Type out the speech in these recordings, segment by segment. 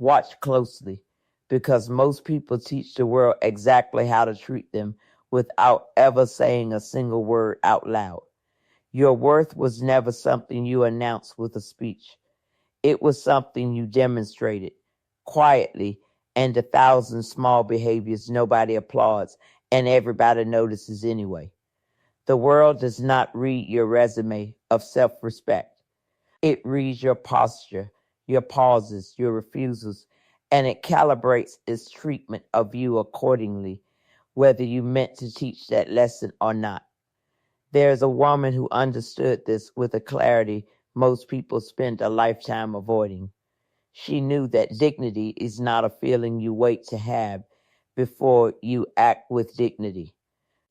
Watch closely, because most people teach the world exactly how to treat them without ever saying a single word out loud. Your worth was never something you announced with a speech. It was something you demonstrated quietly, and a thousand small behaviors nobody applauds and everybody notices anyway. The world does not read your resume of self-respect. It reads your posture, your pauses, your refusals, and it calibrates its treatment of you accordingly, whether you meant to teach that lesson or not. There's a woman who understood this with a clarity most people spend a lifetime avoiding. She knew that dignity is not a feeling you wait to have before you act with dignity.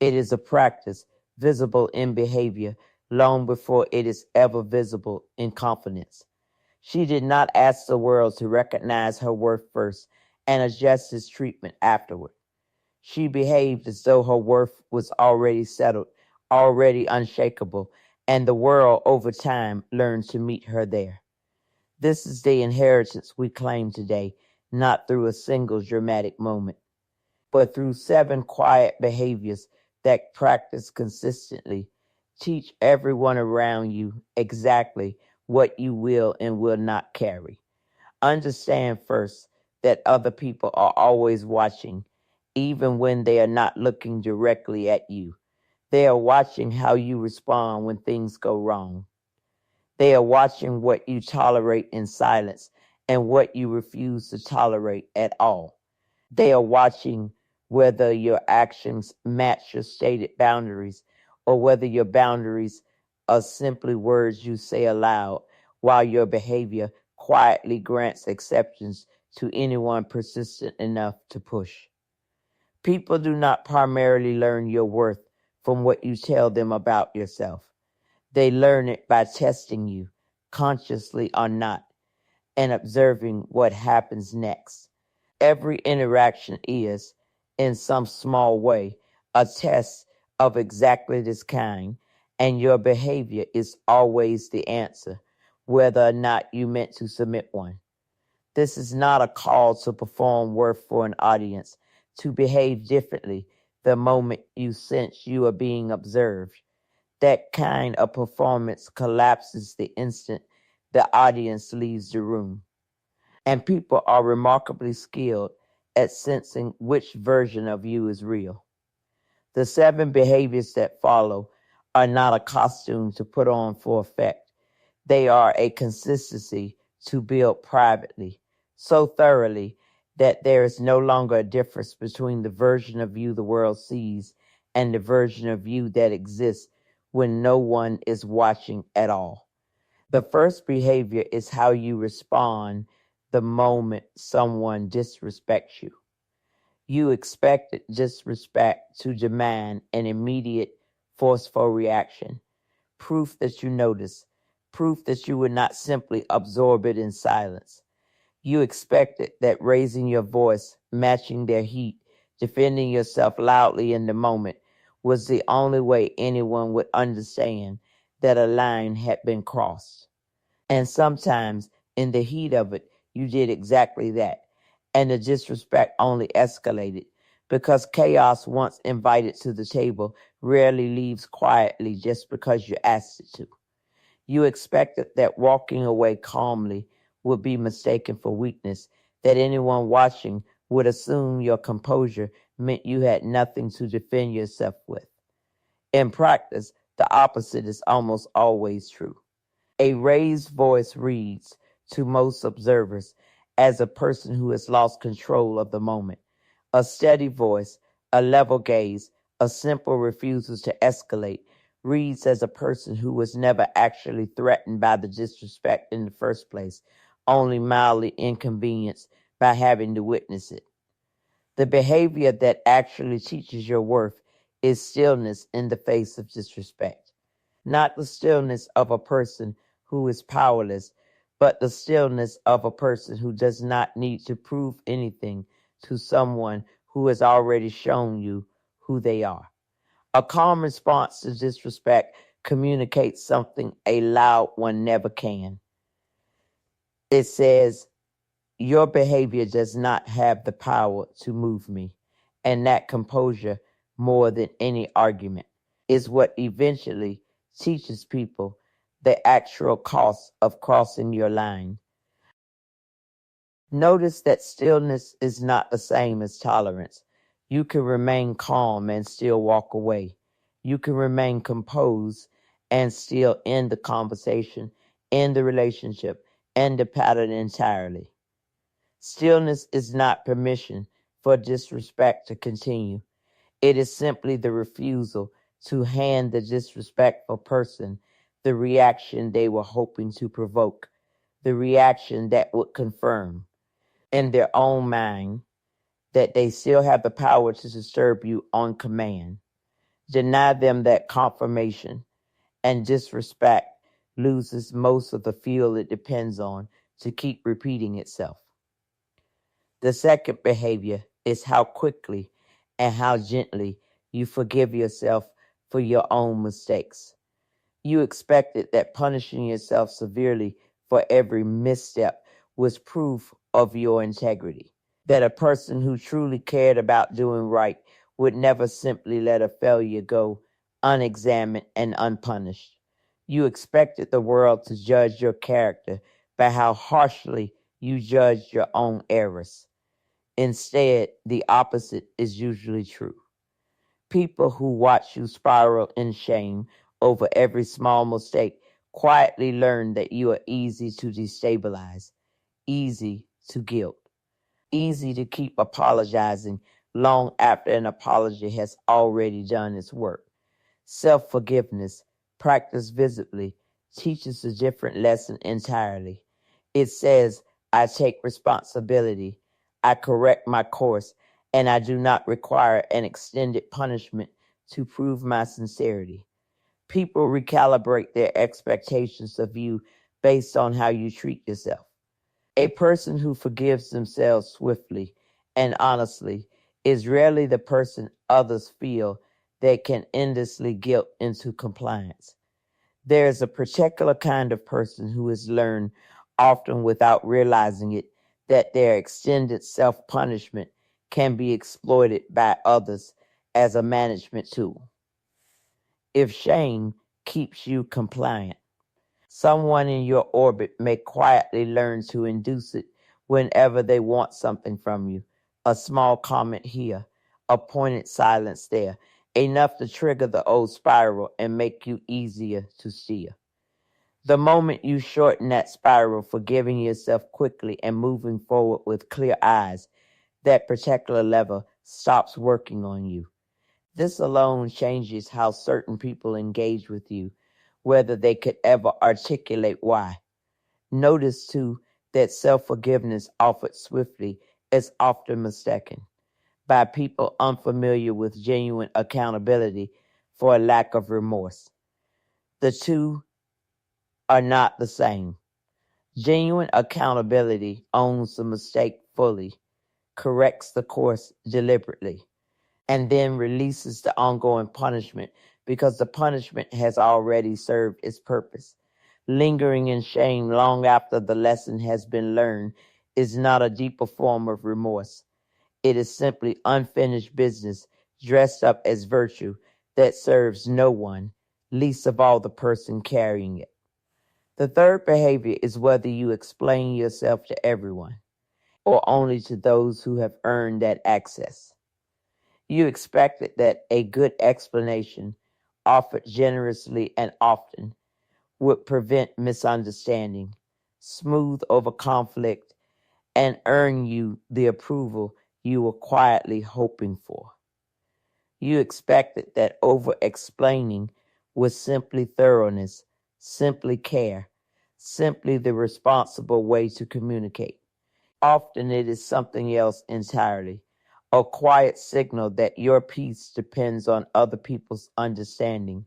It is a practice visible in behavior long before it is ever visible in confidence. She did not ask the world to recognize her worth first and adjust its treatment afterward. She behaved as though her worth was already settled, already unshakable, and the world over time learned to meet her there. This is the inheritance we claim today, not through a single dramatic moment, but through 7 quiet behaviors that practice consistently. Teach everyone around you exactly what you will and will not carry. Understand first that other people are always watching, even when they are not looking directly at you. They are watching how you respond when things go wrong. They are watching what you tolerate in silence and what you refuse to tolerate at all. They are watching whether your actions match your stated boundaries or whether your boundaries are simply words you say aloud while your behavior quietly grants exceptions to anyone persistent enough to push. People do not primarily learn your worth from what you tell them about yourself. They learn it by testing you, consciously or not, and observing what happens next. Every interaction is, in some small way, a test of exactly this kind, and your behavior is always the answer, whether or not you meant to submit one. This is not a call to perform worth for an audience, to behave differently the moment you sense you are being observed. That kind of performance collapses the instant the audience leaves the room. And people are remarkably skilled at sensing which version of you is real. The 7 behaviors that follow are not a costume to put on for effect. They are a consistency to build privately, so thoroughly that there is no longer a difference between the version of you the world sees and the version of you that exists when no one is watching at all. The first behavior is how you respond the moment someone disrespects you. You expected disrespect to demand an immediate, forceful reaction, proof that you noticed, proof that you would not simply absorb it in silence. You expected that raising your voice, matching their heat, defending yourself loudly in the moment was the only way anyone would understand that a line had been crossed. And sometimes, in the heat of it, you did exactly that. And the disrespect only escalated because chaos, once invited to the table, rarely leaves quietly just because you asked it to. You expected that walking away calmly would be mistaken for weakness, that anyone watching would assume your composure meant you had nothing to defend yourself with. In practice, the opposite is almost always true. A raised voice reads, to most observers, as a person who has lost control of the moment. A steady voice, a level gaze, a simple refusal to escalate reads as a person who was never actually threatened by the disrespect in the first place, only mildly inconvenienced by having to witness it. The behavior that actually teaches your worth is stillness in the face of disrespect. Not the stillness of a person who is powerless, but the stillness of a person who does not need to prove anything to someone who has already shown you who they are. A calm response to disrespect communicates something a loud one never can. It says, Your behavior does not have the power to move me, and that composure, more than any argument, is what eventually teaches people the actual cost of crossing your line. Notice that stillness is not the same as tolerance. You can remain calm and still walk away. You can remain composed and still end the conversation, end the relationship, end the pattern entirely. Stillness is not permission for disrespect to continue. It is simply the refusal to hand the disrespectful person the reaction they were hoping to provoke, the reaction that would confirm in their own mind that they still have the power to disturb you on command. Deny them that confirmation, and disrespect loses most of the fuel it depends on to keep repeating itself. The second behavior is how quickly and how gently you forgive yourself for your own mistakes. You expected that punishing yourself severely for every misstep was proof of your integrity, that a person who truly cared about doing right would never simply let a failure go unexamined and unpunished. You expected the world to judge your character by how harshly you judged your own errors. Instead, the opposite is usually true. People who watch you spiral in shame over every small mistake quietly learn that you are easy to destabilize, easy to guilt, easy to keep apologizing long after an apology has already done its work. Self forgiveness, practiced visibly, teaches a different lesson entirely. It says, I take responsibility, I correct my course, and I do not require an extended punishment to prove my sincerity. People recalibrate their expectations of you based on how you treat yourself. A person who forgives themselves swiftly and honestly is rarely the person others feel they can endlessly guilt into compliance. There is a particular kind of person who has learned, often without realizing it, that their extended self punishment can be exploited by others as a management tool. If shame keeps you compliant, someone in your orbit may quietly learn to induce it whenever they want something from you. A small comment here, a pointed silence there, enough to trigger the old spiral and make you easier to steer. The moment you shorten that spiral, forgiving yourself quickly and moving forward with clear eyes, that particular lever stops working on you. This alone changes how certain people engage with you, whether they could ever articulate why. Notice, too, that self forgiveness offered swiftly is often mistaken by people unfamiliar with genuine accountability for a lack of remorse. The two are not the same. Genuine accountability owns the mistake fully, corrects the course deliberately, and then releases the ongoing punishment because the punishment has already served its purpose. Lingering in shame long after the lesson has been learned is not a deeper form of remorse. It is simply unfinished business dressed up as virtue that serves no one, least of all the person carrying it. The third behavior is whether you explain yourself to everyone or only to those who have earned that access. You expected that a good explanation, offered generously and often, would prevent misunderstanding, smooth over conflict, and earn you the approval you were quietly hoping for. You expected that over explaining was simply thoroughness, simply care, simply the responsible way to communicate. Often it is something else entirely, a quiet signal that your peace depends on other people's understanding,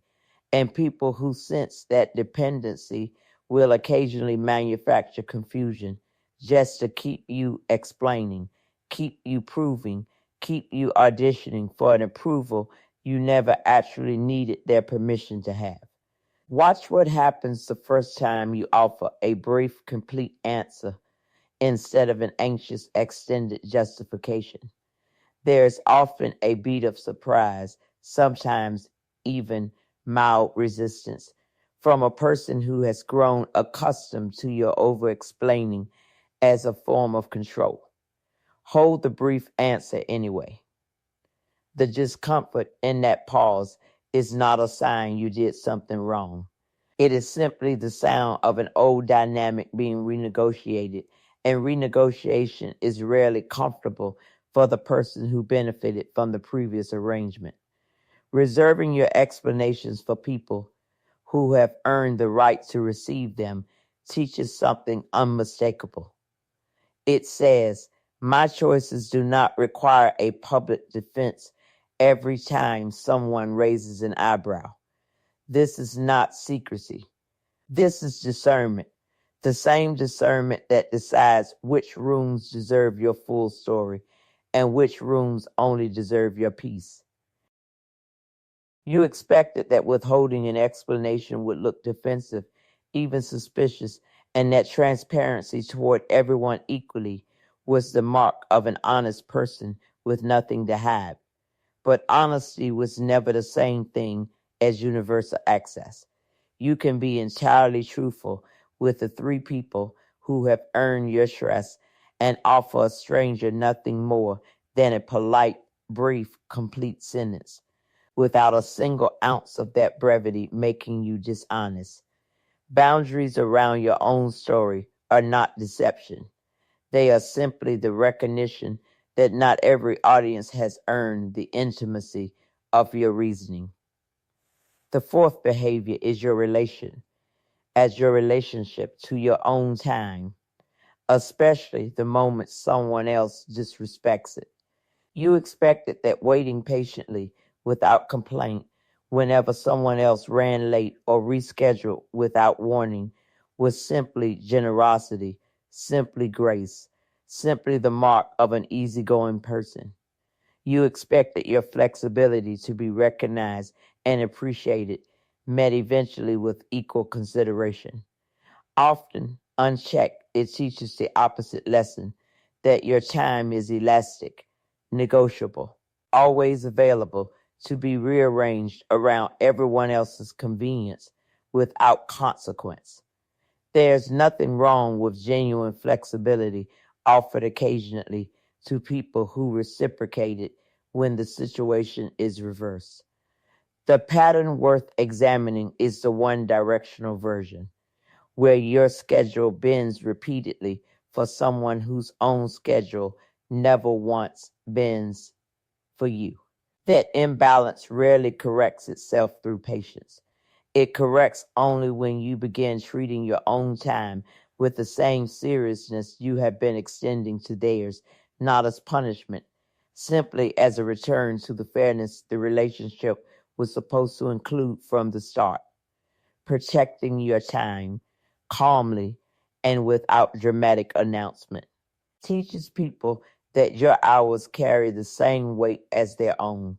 and people who sense that dependency will occasionally manufacture confusion just to keep you explaining, keep you proving, keep you auditioning for an approval you never actually needed their permission to have. Watch what happens the first time you offer a brief, complete answer instead of an anxious, extended justification. There is often a beat of surprise, sometimes even mild resistance, from a person who has grown accustomed to your over explaining as a form of control. Hold the brief answer anyway. The discomfort in that pause is not a sign you did something wrong. It is simply the sound of an old dynamic being renegotiated, and renegotiation is rarely comfortable for the person who benefited from the previous arrangement. Reserving your explanations for people who have earned the right to receive them teaches something unmistakable. It says, my choices do not require a public defense every time someone raises an eyebrow. This is not secrecy. This is discernment, the same discernment that decides which rooms deserve your full story and which rooms only deserve your piece. You expected that withholding an explanation would look defensive, even suspicious, and that transparency toward everyone equally was the mark of an honest person with nothing to hide. But honesty was never the same thing as universal access. You can be entirely truthful with the three people who have earned your trust and offer a stranger nothing more than a polite, brief, complete sentence, without a single ounce of that brevity making you dishonest. Boundaries around your own story are not deception. They are simply the recognition that not every audience has earned the intimacy of your reasoning. The fourth behavior is your relationship to your own time, especially the moment someone else disrespects it. You expected that waiting patiently without complaint whenever someone else ran late or rescheduled without warning was simply generosity, simply grace, simply the mark of an easygoing person. You expected your flexibility to be recognized and appreciated, met eventually with equal consideration. Often, unchecked, it teaches the opposite lesson, that your time is elastic, negotiable, always available to be rearranged around everyone else's convenience without consequence. There's nothing wrong with genuine flexibility offered occasionally to people who reciprocate it when the situation is reversed. The pattern worth examining is the one directional version, where your schedule bends repeatedly for someone whose own schedule never once bends for you. That imbalance rarely corrects itself through patience. It corrects only when you begin treating your own time with the same seriousness you have been extending to theirs, not as punishment, simply as a return to the fairness the relationship was supposed to include from the start. Protecting your time calmly and without dramatic announcement teaches people that your hours carry the same weight as their own.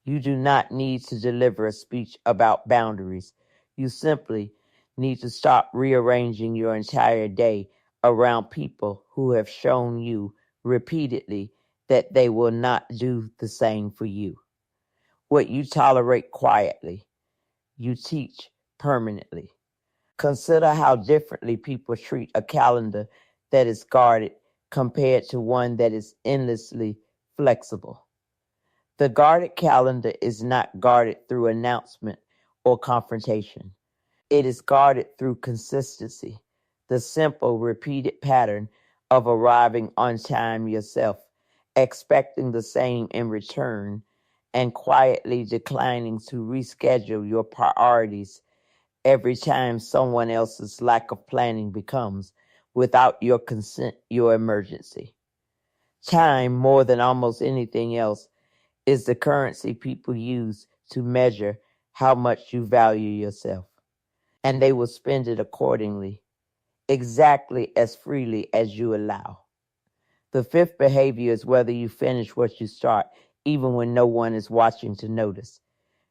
You do not need to deliver a speech about boundaries. You simply need to stop rearranging your entire day around people who have shown you repeatedly that they will not do the same for you. What you tolerate quietly, you teach permanently. Consider how differently people treat a calendar that is guarded compared to one that is endlessly flexible. The guarded calendar is not guarded through announcement or confrontation. It is guarded through consistency, the simple, repeated pattern of arriving on time yourself, expecting the same in return, and quietly declining to reschedule your priorities every time someone else's lack of planning becomes, without your consent, your emergency. Time, more than almost anything else, is the currency people use to measure how much you value yourself. And they will spend it accordingly, exactly as freely as you allow. The fifth behavior is whether you finish what you start, even when no one is watching to notice.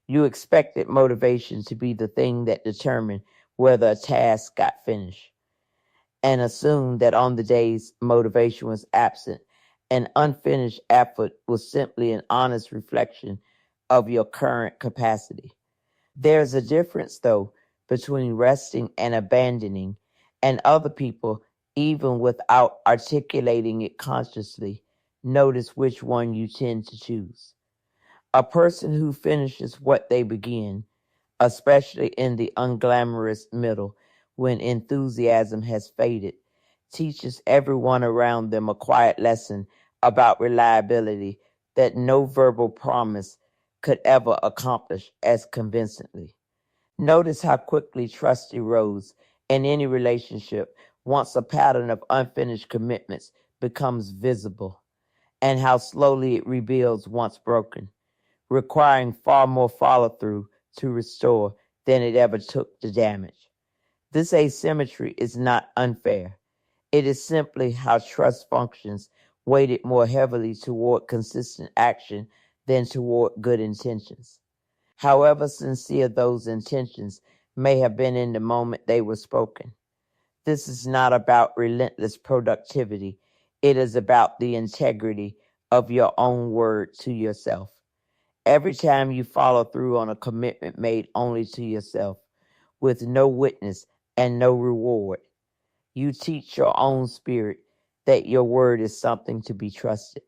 You expected motivation to be the thing that determined whether a task got finished. and assume that on the days motivation was absent, an unfinished effort was simply an honest reflection of your current capacity. There's a difference, though, between resting and abandoning, and other people, even without articulating it consciously, notice which one you tend to choose. A person who finishes what they begin, especially in the unglamorous middle when enthusiasm has faded, teaches everyone around them a quiet lesson about reliability that no verbal promise could ever accomplish as convincingly. Notice how quickly trust erodes in any relationship once a pattern of unfinished commitments becomes visible, and how slowly it rebuilds once broken, requiring far more follow through to restore than it ever took to damage. This asymmetry is not unfair. It is simply how trust functions, weighted more heavily toward consistent action than toward good intentions. However sincere those intentions may have been in the moment they were spoken. This is not about relentless productivity. It is about the integrity of your own word to yourself. Every time you follow through on a commitment made only to yourself, with no witness and no reward, you teach your own spirit that your word is something to be trusted.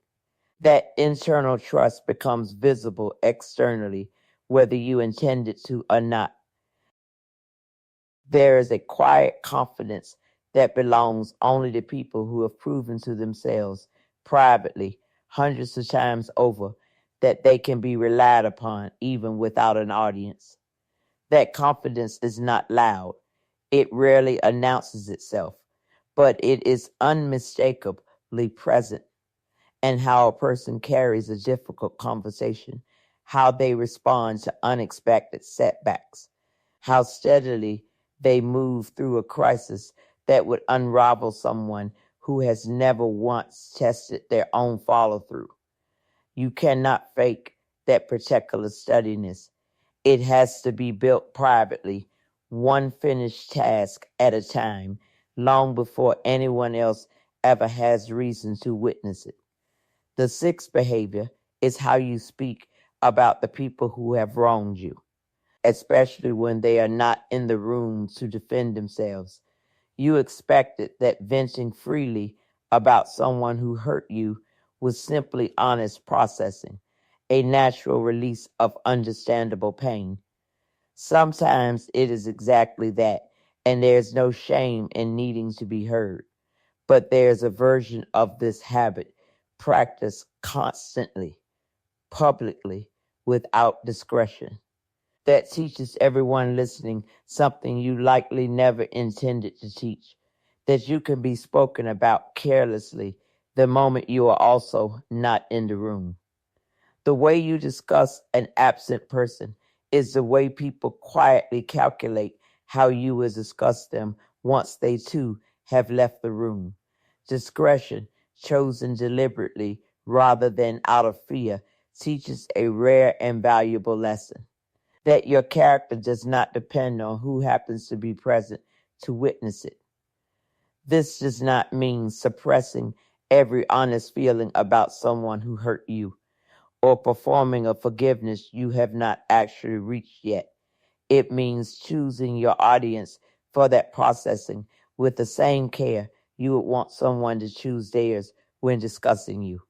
That internal trust becomes visible externally, whether you intend it to or not. There is a quiet confidence that belongs only to people who have proven to themselves privately, hundreds of times over, that they can be relied upon even without an audience. That confidence is not loud. It rarely announces itself, but it is unmistakably present. And how a person carries a difficult conversation, how they respond to unexpected setbacks, how steadily they move through a crisis that would unravel someone who has never once tested their own follow through. You cannot fake that particular steadiness. It has to be built privately, one finished task at a time, long before anyone else ever has reason to witness it. The sixth behavior is how you speak about the people who have wronged you, especially when they are not in the room to defend themselves. You expected that venting freely about someone who hurt you was simply honest processing, a natural release of understandable pain. Sometimes it is exactly that, and there's no shame in needing to be heard. But there's a version of this habit practiced constantly, publicly, without discretion, that teaches everyone listening something you likely never intended to teach, that you can be spoken about carelessly the moment you are also not in the room. The way you discuss an absent person is the way people quietly calculate how you will discuss them once they too have left the room. Discretion, chosen deliberately rather than out of fear, teaches a rare and valuable lesson that your character does not depend on who happens to be present to witness it. This does not mean suppressing every honest feeling about someone who hurt you, or performing a forgiveness you have not actually reached yet. It means choosing your audience for that processing with the same care you would want someone to choose theirs when discussing you.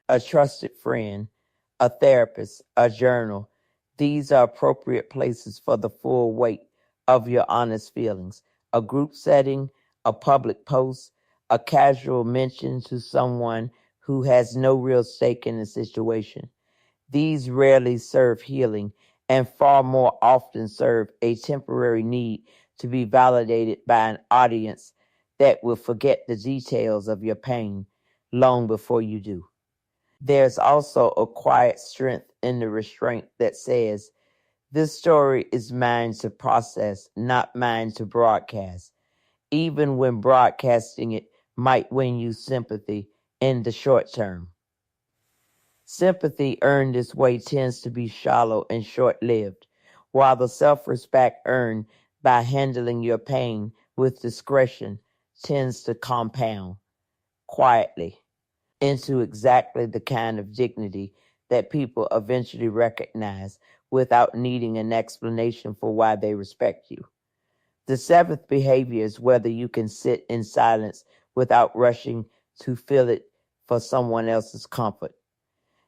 A trusted friend, a therapist, a journal. These are appropriate places for the full weight of your honest feelings. A group setting, a public post, a casual mention to someone who has no real stake in the situation. These rarely serve healing and far more often serve a temporary need to be validated by an audience that will forget the details of your pain long before you do. There's also a quiet strength in the restraint that says, this story is mine to process, not mine to broadcast, even when broadcasting it might win you sympathy in the short term. Sympathy earned this way tends to be shallow and short lived, while the self respect earned by handling your pain with discretion tends to compound quietly into exactly the kind of dignity that people eventually recognize without needing an explanation for why they respect you. The seventh behavior is whether you can sit in silence without rushing to fill it for someone else's comfort.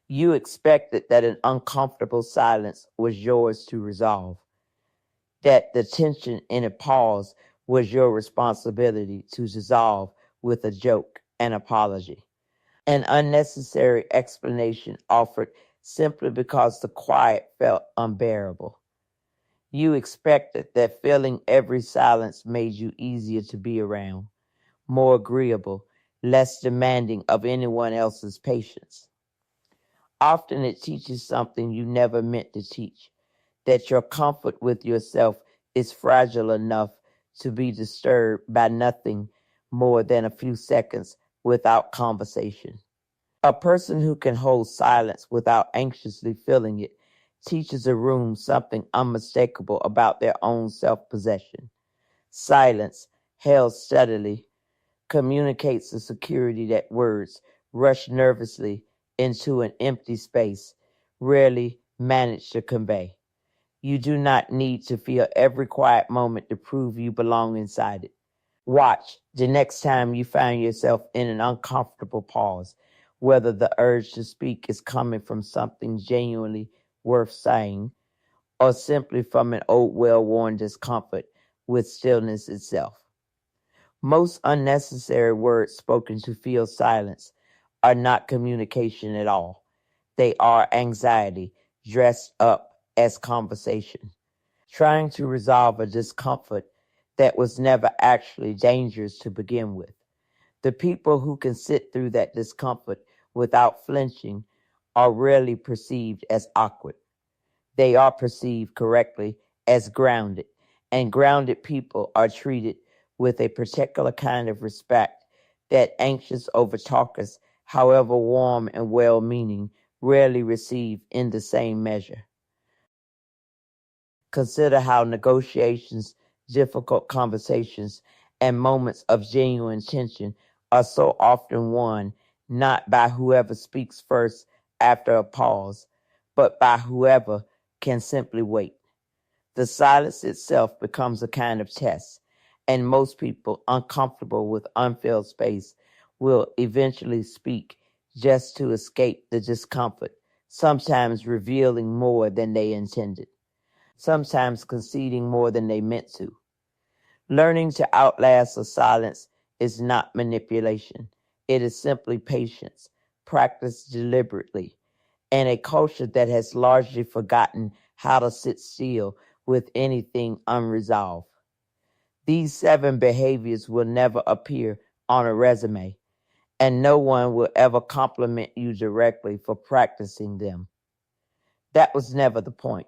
You expected that an uncomfortable silence was yours to resolve, that the tension in a pause was your responsibility to dissolve with a joke, an apology, an unnecessary explanation offered simply because the quiet felt unbearable. You expected that filling every silence made you easier to be around, more agreeable, less demanding of anyone else's patience. Often it teaches something you never meant to teach, that your comfort with yourself is fragile enough to be disturbed by nothing more than a few seconds without conversation. A person who can hold silence without anxiously filling it teaches a room something unmistakable about their own self-possession. Silence, held steadily, communicates the security that words, rushed nervously into an empty space, rarely manage to convey. You do not need to feel every quiet moment to prove you belong inside it. Watch the next time you find yourself in an uncomfortable pause, whether the urge to speak is coming from something genuinely worth saying or simply from an old, well-worn discomfort with stillness itself. Most unnecessary words spoken to fill silence are not communication at all. They are anxiety dressed up as conversation, trying to resolve a discomfort that was never actually dangerous to begin with. The people who can sit through that discomfort without flinching are rarely perceived as awkward. They are perceived correctly as grounded, and grounded people are treated with a particular kind of respect that anxious overtalkers, however warm and well-meaning, rarely receive in the same measure. Consider how negotiations, difficult conversations, and moments of genuine tension are so often won not by whoever speaks first after a pause, but by whoever can simply wait. The silence itself becomes a kind of test, and most people, uncomfortable with unfilled space, will eventually speak just to escape the discomfort, sometimes revealing more than they intended, sometimes conceding more than they meant to. Learning to outlast a silence is not manipulation. It is simply patience, practiced deliberately, and a culture that has largely forgotten how to sit still with anything unresolved. These seven behaviors will never appear on a resume, and no one will ever compliment you directly for practicing them. That was never the point.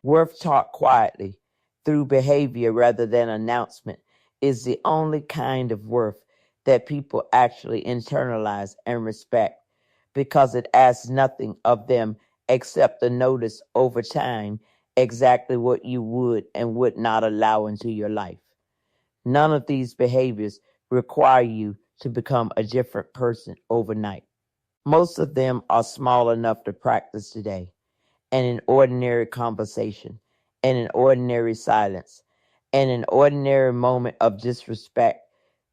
Worth taught quietly through behavior rather than announcement is the only kind of worth that people actually internalize and respect because it asks nothing of them except to notice over time exactly what you would and would not allow into your life. None of these behaviors require you to become a different person overnight. Most of them are small enough to practice today and an ordinary conversation, and an ordinary silence, and an ordinary moment of disrespect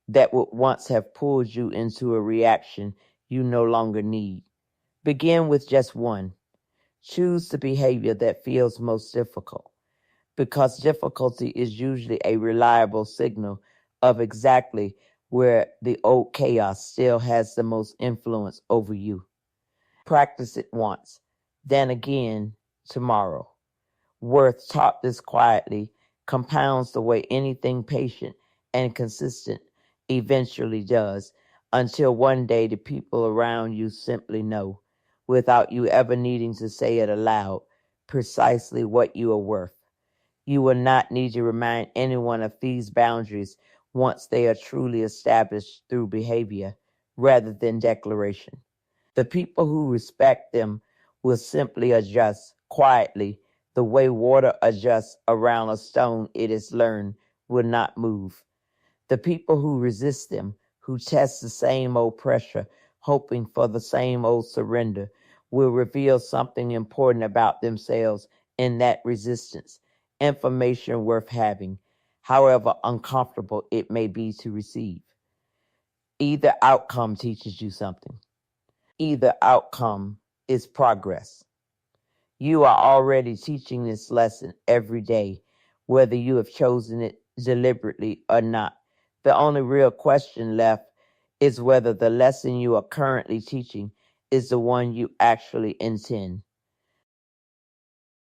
that would once have pulled you into a reaction you no longer need. Begin with just one. Choose the behavior that feels most difficult, because difficulty is usually a reliable signal of exactly where the old chaos still has the most influence over you. Practice it once, then again tomorrow. Worth taught this quietly compounds the way anything patient and consistent eventually does, until one day the people around you simply know, without you ever needing to say it aloud, precisely what you are worth. You will not need to remind anyone of these boundaries once they are truly established through behavior rather than declaration. The people who respect them will simply adjust quietly the way water adjusts around a stone it has learned will not move. The people who resist them, who test the same old pressure, hoping for the same old surrender, will reveal something important about themselves in that resistance, information worth having, however uncomfortable it may be to receive. Either outcome teaches you something. Either outcome is progress. You are already teaching this lesson every day, whether you have chosen it deliberately or not. The only real question left is whether the lesson you are currently teaching is the one you actually intend.